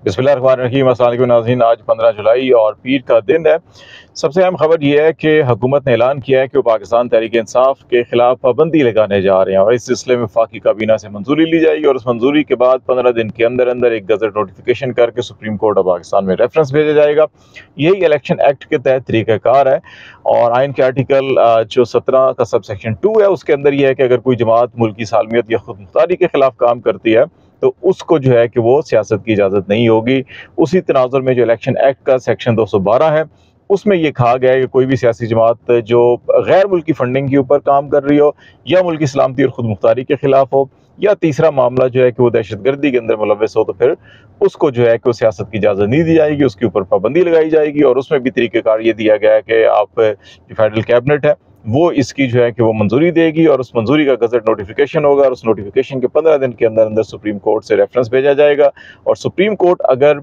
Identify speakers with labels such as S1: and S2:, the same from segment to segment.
S1: बिस्मिल्लाहिर्रहमानिर्रहीम। अस्सलाम वालेकुम नाज़रीन, आज 15 जुलाई और पीर का दिन है। सबसे अहम खबर यह है कि हुकूमत ने ऐलान किया है कि वो पाकिस्तान तहरीक इंसाफ के खिलाफ पाबंदी लगाने जा रहे हैं और इस सिलसिले में वफाकी काबीना से मंजूरी ली जाएगी और उस मंजूरी के बाद 15 दिन के अंदर अंदर एक गजट नोटिफिकेशन करके सुप्रीम कोर्ट ऑफ पाकिस्तान में रेफरेंस भेजा जाएगा। यही इलेक्शन एक्ट के तहत तरीक़ाकार है और आइन के आर्टिकल जो 17 का सब सेक्शन 2 है उसके अंदर यह है कि अगर कोई जमात मुल्क की सालमियत या खुद मुख्तारी के खिलाफ काम करती है तो उसको जो है कि वो सियासत की इजाज़त नहीं होगी। उसी तनाजुर में जो इलेक्शन एक्ट का सेक्शन 212 है उसमें ये कहा गया है कि कोई भी सियासी जमात जो गैर मुल्की फंडिंग के ऊपर काम कर रही हो या मुल्क की सलामती और खुद मुख्तारी के खिलाफ हो या तीसरा मामला जो है कि वो दहशत गर्दी के अंदर मुलव्वस हो तो फिर उसको जो है कि वो सियासत की इजाज़त नहीं दी जाएगी, उसके ऊपर पाबंदी लगाई जाएगी। और उसमें भी तरीक़ेकार ये दिया गया है कि आप जो फेडरल कैबिनेट है वो इसकी जो है कि वो मंजूरी देगी और उस मंजूरी का गजट नोटिफिकेशन होगा और उस नोटिफिकेशन के 15 दिन के अंदर अंदर सुप्रीम कोर्ट से रेफरेंस भेजा जाएगा और सुप्रीम कोर्ट अगर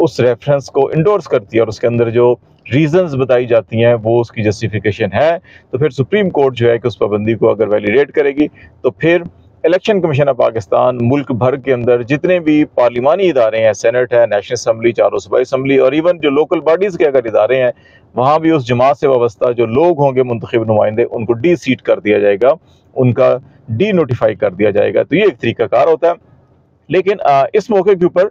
S1: उस रेफरेंस को इंडोर्स करती है और उसके अंदर जो रीजंस बताई जाती हैं वो उसकी जस्टिफिकेशन है तो फिर सुप्रीम कोर्ट जो है कि उस पाबंदी को अगर वैलिडेट करेगी तो फिर इलेक्शन कमीशन ऑफ पाकिस्तान मुल्क भर के अंदर जितने भी पार्लिमानी इदारे हैं, सेनेट है, नेशनल असम्बली, चारों सूबाई असम्बली और इवन जो लोकल बॉडीज़ के अगर इदारे हैं वहाँ भी उस जमात से वाबस्ता जो लोग होंगे मुंतखब नुमाइंदे उनको डी सीट कर दिया जाएगा, उनका डी नोटिफाई कर दिया जाएगा। तो ये एक तरीक़ाकार होता है। लेकिन इस मौके के ऊपर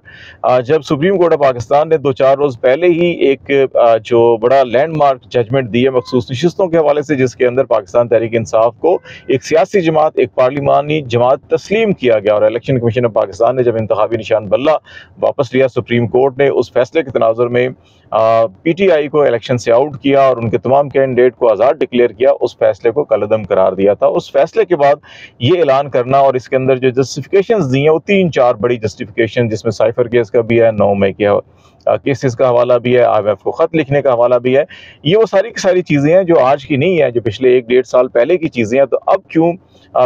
S1: जब सुप्रीम कोर्ट ऑफ पाकिस्तान ने 2-4 रोज़ पहले ही एक जो बड़ा लैंडमार्क जजमेंट दी है मखसूस नशिस्तों के हवाले से जिसके अंदर पाकिस्तान तहरीक इंसाफ को एक सियासी जमात, एक पार्लिमानी जमात तस्लीम किया गया और इलेक्शन कमीशन ऑफ पाकिस्तान ने जब इंतखाबी निशान बल्ला वापस लिया, सुप्रीम कोर्ट ने उस फैसले के तनाजुर में PTI को इलेक्शन से आउट किया और उनके तमाम कैंडिडेट को आज़ाद डिक्लेयर किया। उस फैसले को कलअदम करार दिया था। उस फैसले के बाद ये ऐलान करना और इसके अंदर जो जस्टिफिकेशंस दी हैं वो 3-4 बड़ी जस्टिफिकेशन जिसमें साइफर केस का भी है, 9 मई के केसेस का हवाला भी है, IMF को ख़त लिखने का हवाला भी है। ये वो सारी की सारी चीज़ें हैं जो आज की नहीं है, जो पिछले 1-1.5 साल पहले की चीज़ें हैं। तो अब क्यों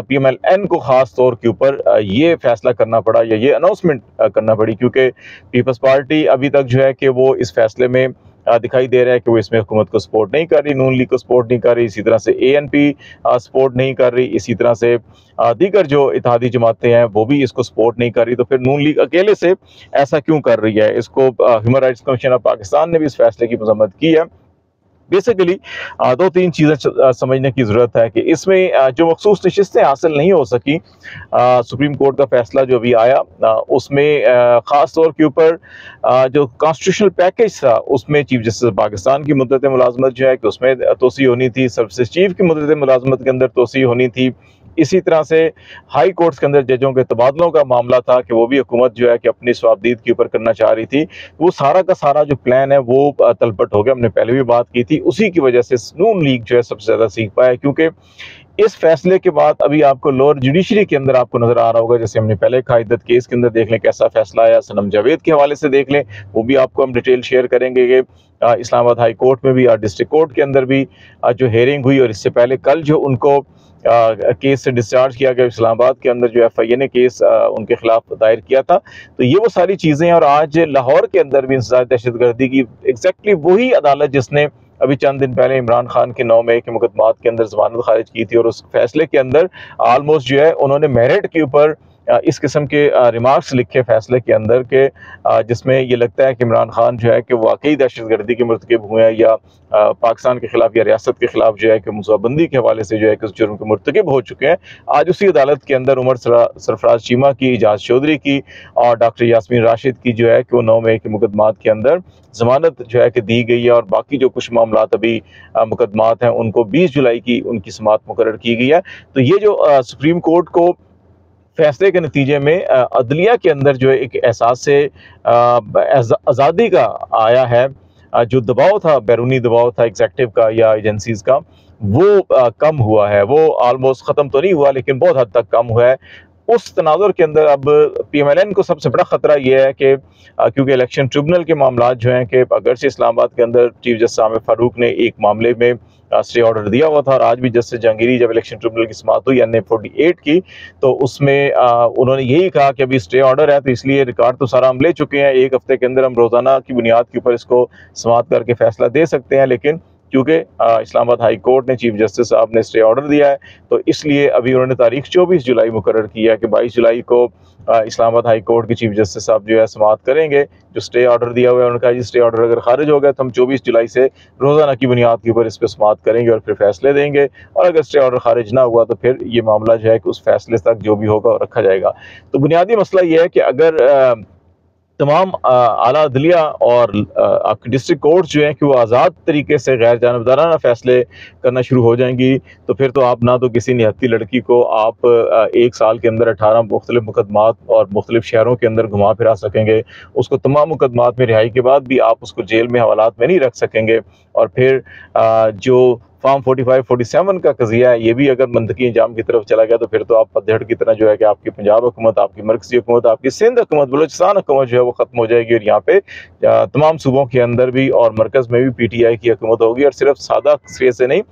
S1: PMLN को ख़ास तौर के ऊपर ये फैसला करना पड़ा या ये अनाउंसमेंट करना पड़ी, क्योंकि पीपल्स पार्टी अभी तक जो है कि वो इस फैसले में दिखाई दे रहा है कि वो इसमें हुकूमत को सपोर्ट नहीं कर रही, नून लीग को सपोर्ट नहीं कर रही, इसी तरह से ANP सपोर्ट नहीं कर रही, इसी तरह से दीगर जो इत्तेहादी जमातें हैं वो भी इसको सपोर्ट नहीं कर रही। तो फिर नून लीग अकेले से ऐसा क्यों कर रही है? इसको human rights commission of Pakistan ने भी इस फैसले की मजम्मत की है। बेसिकली 2-3 चीज़ें समझने की ज़रूरत है कि इसमें जो मखसूस नशिस्तें हासिल नहीं हो सकी, सुप्रीम कोर्ट का फैसला जो अभी आया उसमें ख़ास तौर के ऊपर जो कॉन्स्टिट्यूशनल पैकेज था उसमें चीफ जस्टिस पाकिस्तान की मुद्दत मुलाजमत जो है कि उसमें तोसी होनी थी, सर्विसेज चीफ की मुद्दत मुलाजमत के अंदर तोसी होनी थी। इसी तरह से हाई कोर्ट्स के अंदर जजों के तबादलों का मामला था कि वो भी हुकूमत जो है कि अपनी स्वाबदीद के ऊपर करना चाह रही थी। वो सारा का सारा जो प्लान है वो तलपट हो गया। हमने पहले भी बात की थी, उसी की वजह से नून लीग जो है सबसे ज़्यादा सीख पाया, क्योंकि इस फैसले के बाद अभी आपको लोअर जुडिशरी के अंदर आपको नजर आ रहा होगा, जैसे हमने पहले कहा इद्दत केस के अंदर देख लें कैसा फैसला आया, सनम जावेद के हवाले से देख लें, वो भी आपको हम डिटेल शेयर करेंगे कि इस्लामाबाद हाई कोर्ट में भी और डिस्ट्रिक्ट कोर्ट के अंदर भी जो हेयरिंग हुई और इससे पहले कल जो उनको केस से डिस्चार्ज किया गया, इस्लामाबाद के अंदर जो FIA ने केस उनके खिलाफ दायर किया था। तो ये वो सारी चीज़ें हैं। और आज लाहौर के अंदर भी इंसदाद दहशतगर्दी की एग्जैक्टली वही अदालत जिसने अभी चंद दिन पहले इमरान खान के 9 मई के मुकदमात के अंदर जमानत खारिज की थी और उस फैसले के अंदर ऑलमोस्ट जो है उन्होंने मेरिट के ऊपर इस किस्म के रिमार्क्स लिखे फैसले के अंदर के जिसमें ये लगता है कि इमरान खान जो है कि वाकई दहशतगर्दी के मुर्तकिब हुए हैं या पाकिस्तान के खिलाफ या रियासत के खिलाफ जो है कि मुसाबंदी के हवाले से जो है कि उस जुर्म के मुर्तकिब हो चुके हैं। आज उसी अदालत के अंदर उमर सरफराज चीमा की, इजाज चौधरी की और डॉक्टर यास्मीन राशिद की जो है कि वो 9 मई के मुकदमात के अंदर जमानत जो है कि दी गई है और बाकी जो कुछ मामलात अभी मुकदमात हैं उनको 20 जुलाई की उनकी समाअत मुकर्रर की गई है। तो ये जो सुप्रीम कोर्ट को फैसले के नतीजे में अदलिया के अंदर जो है एक एहसास से आज़ादी का आया है, जो दबाव था, बैरूनी दबाव था एग्जेक्टिव का या एजेंसीज का, वो कम हुआ है। वो ऑलमोस्ट ख़त्म तो नहीं हुआ लेकिन बहुत हद तक कम हुआ है। उस तनाजुर के अंदर अब PMLN को सबसे बड़ा ख़तरा यह है कि क्योंकि इलेक्शन ट्रिब्यूनल के मामला जो हैं कि अगर से इस्लामाबाद के अंदर चीफ जस्टिस आमिर फारूक ने एक मामले में स्टे ऑर्डर दिया हुआ था और आज भी जस्टिस जहांगीरी जब इलेक्शन ट्रिब्यूनल की समाअत हुई NA 48 की तो उसमें उन्होंने यही कहा कि अभी स्टे ऑर्डर है तो इसलिए रिकॉर्ड तो सारा हम ले चुके हैं, 1 हफ्ते के अंदर हम रोज़ाना की बुनियाद के ऊपर इसको समाअत करके फैसला दे सकते हैं। लेकिन क्योंकि इस्लामाबाद हाई कोर्ट ने चीफ जस्टिस साहब ने स्टे ऑर्डर दिया है तो इसलिए अभी उन्होंने तारीख 24 जुलाई मुकर्रर की है कि 22 जुलाई को इस्लामाबाद हाई कोर्ट के चीफ जस्टिस साहब जो है समाअत करेंगे, जो स्टे ऑर्डर दिया हुआ है उन्होंने कहा जी स्टे ऑर्डर अगर खारिज हो गया तो हम 24 जुलाई से रोज़ाना की बुनियाद के ऊपर इस पर समाअत करेंगे और फिर फैसले देंगे, और अगर स्टे ऑर्डर खारिज ना हुआ तो फिर ये मामला जो है कि उस फैसले तक जो भी होगा रखा जाएगा। तो बुनियादी मसला ये है कि अगर तमाम आला अदलिया और आपकी डिस्ट्रिक्ट कोर्ट्स जो हैं कि वो आज़ाद तरीके से गैर जानबदाराना फ़ैसले करना शुरू हो जाएंगी, तो फिर तो आप ना तो किसी निहत्ती लड़की को आप 1 साल के अंदर 18 मुख्तलिफ मुकदमात और मुख्तलिफ शहरों के अंदर घुमा फिरा सकेंगे, उसको तमाम मुकदमात में रिहाई के बाद भी आप उसको जेल में हवालात में नहीं रख सकेंगे, और फिर जो फॉर्म 45-47 का कज़िया है ये भी अगर मंतकी इंजाम की तरफ चला गया तो फिर तो आप पतझड़ की तरह जो है कि आपकी पंजाब हुकूमत, आपकी मरकज़ी हुकूमत, आपकी सिंध हुकूमत, बलूचिस्तान हुकूमत जो है वो ख़त्म हो जाएगी, और यहाँ पे तमाम सूबों के अंदर भी और मरकज़ में भी PTI की हुकूमत होगी, और सिर्फ सादा सिरे से नहीं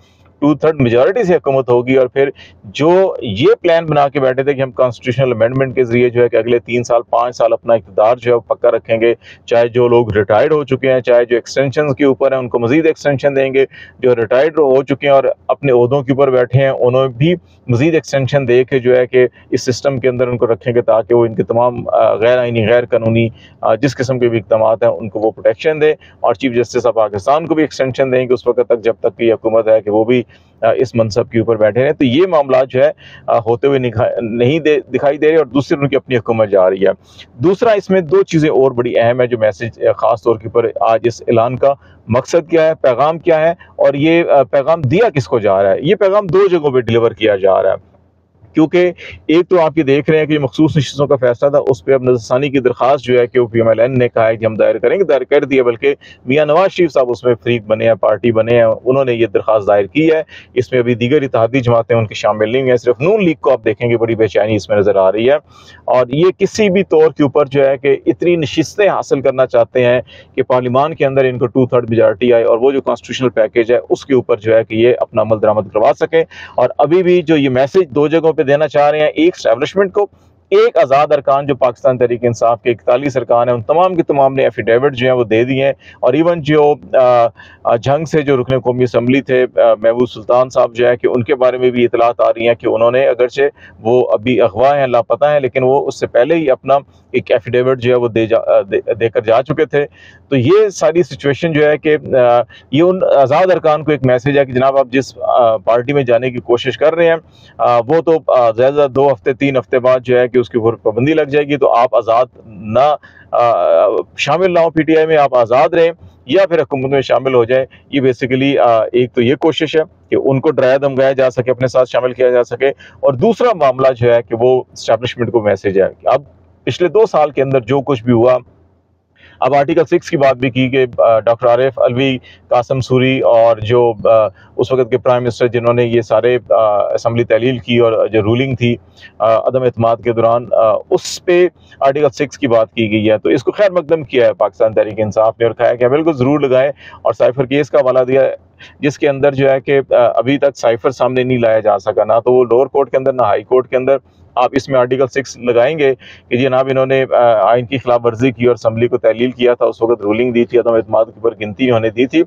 S1: 2/3 मेजॉरिटी से हुकूमत होगी। और फिर जो ये प्लान बना के बैठे थे कि हम कॉन्स्टिट्यूशनल अमेंडमेंट के जरिए जो है कि अगले 3 साल 5 साल अपना इक़्तिदार जो है वो पक्का रखेंगे, चाहे जो लोग रिटायर्ड हो चुके हैं, चाहे जो एक्सटेंशन के ऊपर हैं उनको मजीद एक्सटेंशन देंगे, जो रिटायर्ड हो चुके हैं और अपने ओहदों के ऊपर बैठे हैं उन्हें भी मजीद एक्सटेंशन दे के जो है कि इस सिस्टम के अंदर उनको रखेंगे ताकि वो इनके तमाम गैर आइनी गैर कानूनी जिस किस्म के भी इक़दाम हैं उनको वो प्रोटेक्शन दें, और चीफ जस्टिस ऑफ पाकिस्तान को भी एक्सटेंशन देंगे उस वक्त तक जब तक की हुकूमत है कि वो भी इस मनसब के ऊपर बैठे हैं। तो ये मामला जो है होते हुए नहीं दिखाई दे रहे, और दूसरी उनकी अपनी हुकूमत जा रही है। दूसरा इसमें 2 चीज़ें और बड़ी अहम है जो मैसेज ख़ास तौर के ऊपर आज इस ऐलान का मकसद क्या है, पैगाम क्या है, और ये पैगाम दिया किसको जा रहा है। ये पैगाम 2 जगहों पर डिलीवर किया जा रहा है, क्योंकि एक तो आप ये देख रहे हैं कि मखसूस नशिस्तों का फैसला था उस पर अब नज़रसानी की दरख्वास्त जो है कि PMLN ने कहा है कि हम दायर करेंगे, दायर कर दिया, बल्कि मियाँ नवाज शरीफ साहब उसमें फरीक बने हैं, पार्टी बने हैं, उन्होंने ये दरख्वास्त दायर की है। इसमें अभी दीगर इत्तेहादी जमातें उनकी शामिल नहीं है, सिर्फ नून लीग को आप देखेंगे बड़ी बेचैनी इसमें नज़र आ रही है, और ये किसी भी तौर के ऊपर जो है कि इतनी नशिस्तें हासिल करना चाहते हैं कि पार्लियामान के अंदर इनको 2/3 मेजॉरिटी आए और वो जो कॉन्स्टिट्यूशनल पैकेज है उसके ऊपर जो है कि ये अपना अमल दरामद करवा सकें। और अभी भी जो ये मैसेज 2 जगहों पर देना चाह रहे हैं, एक एस्टैब्लिशमेंट को, एक आज़ाद अरकान जो पाकिस्तान तहरीक इंसाफ के 41 अरकान हैं उन तमाम के तमाम ने एफिडेविट जो है वो दे दिए हैं, और इवन जो जंग से जो रुकने कौमी असम्बली थे महबूब सुल्तान साहब जो है कि उनके बारे में भी इतलात आ रही हैं कि उन्होंने अगरचे वो अभी अगवा हैं, लापता हैं, लेकिन वो उससे पहले ही अपना एक एफिडेविट जो है वो देकर जा चुके थे। तो ये सारी सिचुएशन जो है कि ये उन आज़ाद अरकान को एक मैसेज है कि जनाब आप जिस पार्टी में जाने की कोशिश कर रहे हैं वो तो ज़्यादा 2 हफ्ते 3 हफ्ते बाद जो है कि उसके ऊपर पाबंदी लग जाएगी, तो आप आज़ाद ना शामिल ना हो PTI में, आप आज़ाद रहें या फिर हुकूमत में शामिल हो जाए। ये बेसिकली एक तो ये कोशिश है कि उनको डराया धमकाया जा सके, अपने साथ शामिल किया जा सके, और दूसरा मामला जो है कि वो एस्टैब्लिशमेंट को मैसेज है कि अब पिछले 2 साल के अंदर जो कुछ भी हुआ, अब आर्टिकल 6 की बात भी की कि डॉक्टर आरिफ अलवी, कासिम सूरी और जो उस वक्त के प्राइम मिनिस्टर जिन्होंने ये सारे असम्बली तहलील की और जो रूलिंग थी अदम एतमाद के दौरान, उस पे आर्टिकल 6 की बात की गई है। तो इसको खैर मकदम किया है पाकिस्तान तहरीक इंसाफ ने और कहा कि बिल्कुल ज़रूर लगाएं, और साइफर केस का हवाला दिया है जिसके अंदर जो है कि अभी तक साइफर सामने नहीं लाया जा सका, ना तो वो लोअर कोर्ट के अंदर ना हाई कोर्ट के अंदर। आप इसमें आर्टिकल 6 लगाएंगे कि जनाब इन्होंने आइन की खिलाफ वर्जी की और असम्बली को तहलील किया था, उस वक्त रूलिंग दी थी, अदम एतमाद के ऊपर गिनती उन्होंने दी थी,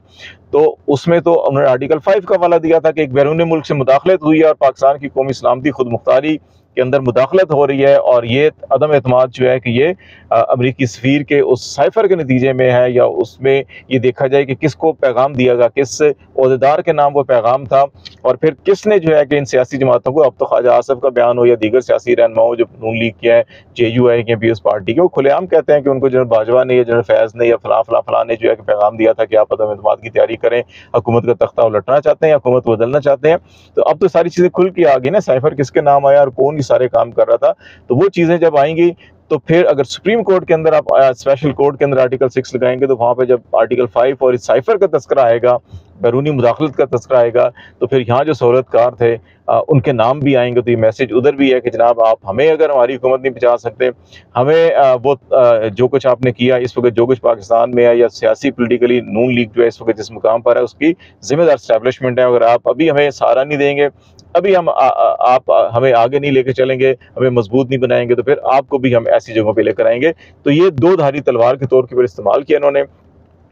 S1: तो उसमें तो उन्होंने आर्टिकल 5 का हवाला दिया था कि एक बैरून मुल्क से मुदाखलत हुई है और पाकिस्तान की कौमी सलामती खुद मुख्तारी के अंदर मुदाखलत हो रही है, और ये अदम एतमाद जो है कि ये अमरीकी सफ़ीर के उस साइफर के नतीजे में है, या उसमें ये देखा जाए कि किसको पैगाम दिया गया, किस ओहदेदार के नाम वो पैगाम था, और फिर किसने जो है कि इन सियासी जमातों को, अब तो ख्वाजा आसफ का बयान हो या दीगर सियासी रहनुमाओं जो नून लीग के हैं, JUI के, पीपल्स पार्टी के, वो खुलेआम कहते हैं कि उनको जनरल बाजवा ने या जनरल फैज़ ने या फलां ने जो है कि पैगाम दिया था कि आप अदम एतमाद की तैयारी करें, हुकूमत का तख्ता उलटना चाहते हैं, हुकूमत बदलना चाहते हैं। तो अब तो सारी चीज़ें खुल के आ गई ना, साइफर किसके नाम आया और कौन सारे काम कर रहा था, तो वो चीज़ें जब आएंगी तो फिर अगर सुप्रीम कोर्ट के अंदर आप स्पेशल कोर्ट के अंदर आर्टिकल 6 लगाएंगे तो वहाँ पे जब आर्टिकल 5 और इस साइफर का तस्करा आएगा, बैरूनी मुदाखलत का तस्करा आएगा, तो फिर यहाँ जो सहूलतकार थे उनके नाम भी आएंगे। तो ये मैसेज उधर भी है कि जनाब आप हमें अगर हमारी हुकूमत नहीं बचा सकते, हमें वो जो कुछ आपने किया इस वक्त, जो कुछ पाकिस्तान में है या सियासी पोलिटिकली नून लीग जो है इस वक्त जिस मुकाम पर है उसकी जिम्मेदार एस्टैब्लिशमेंट है, अगर आप अभी हमें सहारा नहीं देंगे, अभी हम आप हमें आगे नहीं लेकर चलेंगे, हमें मजबूत नहीं बनाएंगे, तो फिर आपको भी हम ऐसी जगहों पे लेकर आएंगे। तो ये 2 धारी तलवार के तौर के ऊपर इस्तेमाल किया इन्होंने,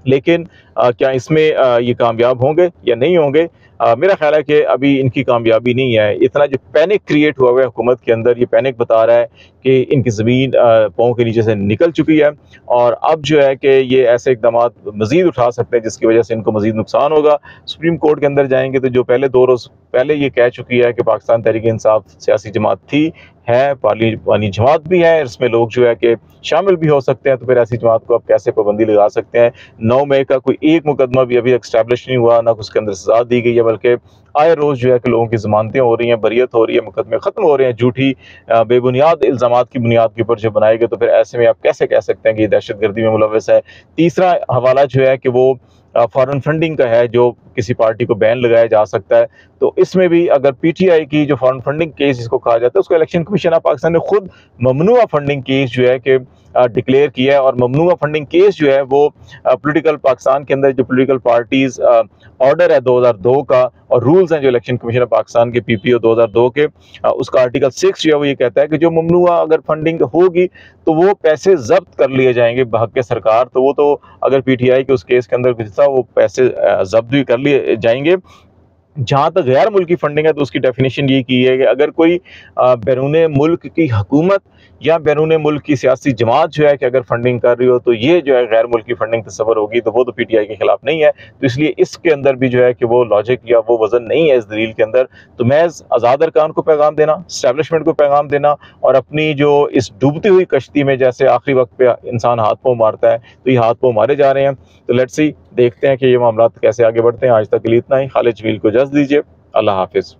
S1: लेकिन क्या इसमें ये कामयाब होंगे या नहीं होंगे, मेरा ख्याल है कि अभी इनकी कामयाबी नहीं है। इतना जो पैनिक क्रिएट हुआ है हुकूमत के अंदर, ये पैनिक बता रहा है कि इनकी ज़मीन पाँव के नीचे से निकल चुकी है और अब जो है कि ये ऐसे इकदाम मज़ीद उठा सकते हैं जिसकी वजह से इनको मज़ीद नुकसान होगा। सुप्रीम कोर्ट के अंदर जाएंगे तो जो पहले 2 रोज़ पहले ये कह चुकी है कि पाकिस्तान तहरीक इंसाफ सियासी जमात थी, है, पार्लिमानी जमात भी है, इसमें लोग जो है कि शामिल भी हो सकते हैं, तो फिर ऐसी जमात को आप कैसे पाबंदी लगा सकते हैं। 9 मई का कोई एक मुकदमा भी अभी तक स्टैब्लिश नहीं हुआ, ना उसके अंदर सजा दी गई है, बल्कि आए रोज़ जो है कि लोगों की ज़मानतें हो रही हैं, बरियत हो रही है, मुकदमे ख़त्म हो रहे हैं, झूठी बेबुनियाद इल्ज़ामात की बुनियाद के ऊपर जो बनाए गए। तो फिर ऐसे में आप कैसे कह सकते हैं कि ये दहशतगर्दी में मुलव्वस है। तीसरा हवाला जो है कि वो फॉरेन फंडिंग का है, जो किसी पार्टी को बैन लगाया जा सकता है। तो इसमें भी अगर पीटीआई की जो फॉरेन फंडिंग केस जिसको कहा जाता है, उसको इलेक्शन कमीशन ऑफ पाकिस्तान ने खुद ममनुआ फंडिंग केस जो है कि डिक्लेयर किया है। और ममनुआ फंडिंग केस जो है वो पॉलिटिकल पाकिस्तान के अंदर जो पॉलिटिकल पार्टीज ऑर्डर है 2002 का और रूल्स हैं जो इलेक्शन कमीशन ऑफ पाकिस्तान के पीपीओ 2002 के, उसका आर्टिकल 6 जो है वो ये कहता है कि जो ममनुआ अगर फंडिंग होगी तो वो पैसे जब्त कर लिए जाएंगे बहक के सरकार। तो वो तो अगर पीटीआई के उस केस के अंदर कुछ था वो पैसे जब्त भी कर लिए जाएंगे। जहाँ तक गैर मुल्की फंडिंग है तो उसकी डेफिनेशन ये की है कि अगर कोई बैरून मुल्क की हुकूमत या बैरून मुल्क की सियासी जमात जो है कि अगर फंडिंग कर रही हो तो ये जो है गैर मुल्की फंडिंग तस्वर होगी, तो वो तो पीटीआई के खिलाफ नहीं है। तो इसलिए इसके अंदर भी जो है कि वो लॉजिक या वो वजन नहीं है इस दलील के अंदर। तो महज आज़ाद अरकान को पैगाम देना, स्टैब्लिशमेंट को पैगाम देना और अपनी जो इस डूबती हुई कश्ती में जैसे आखिरी वक्त पे इंसान हाथ पाँव मारता है तो ये हाथ पाँव मारे जा रहे हैं। तो लेट्स सी, देखते हैं कि ये मामला कैसे आगे बढ़ते हैं। आज तक के लिए इतना ही। खालिद जमील को इजाज़त दीजिए। अल्लाह हाफिज़।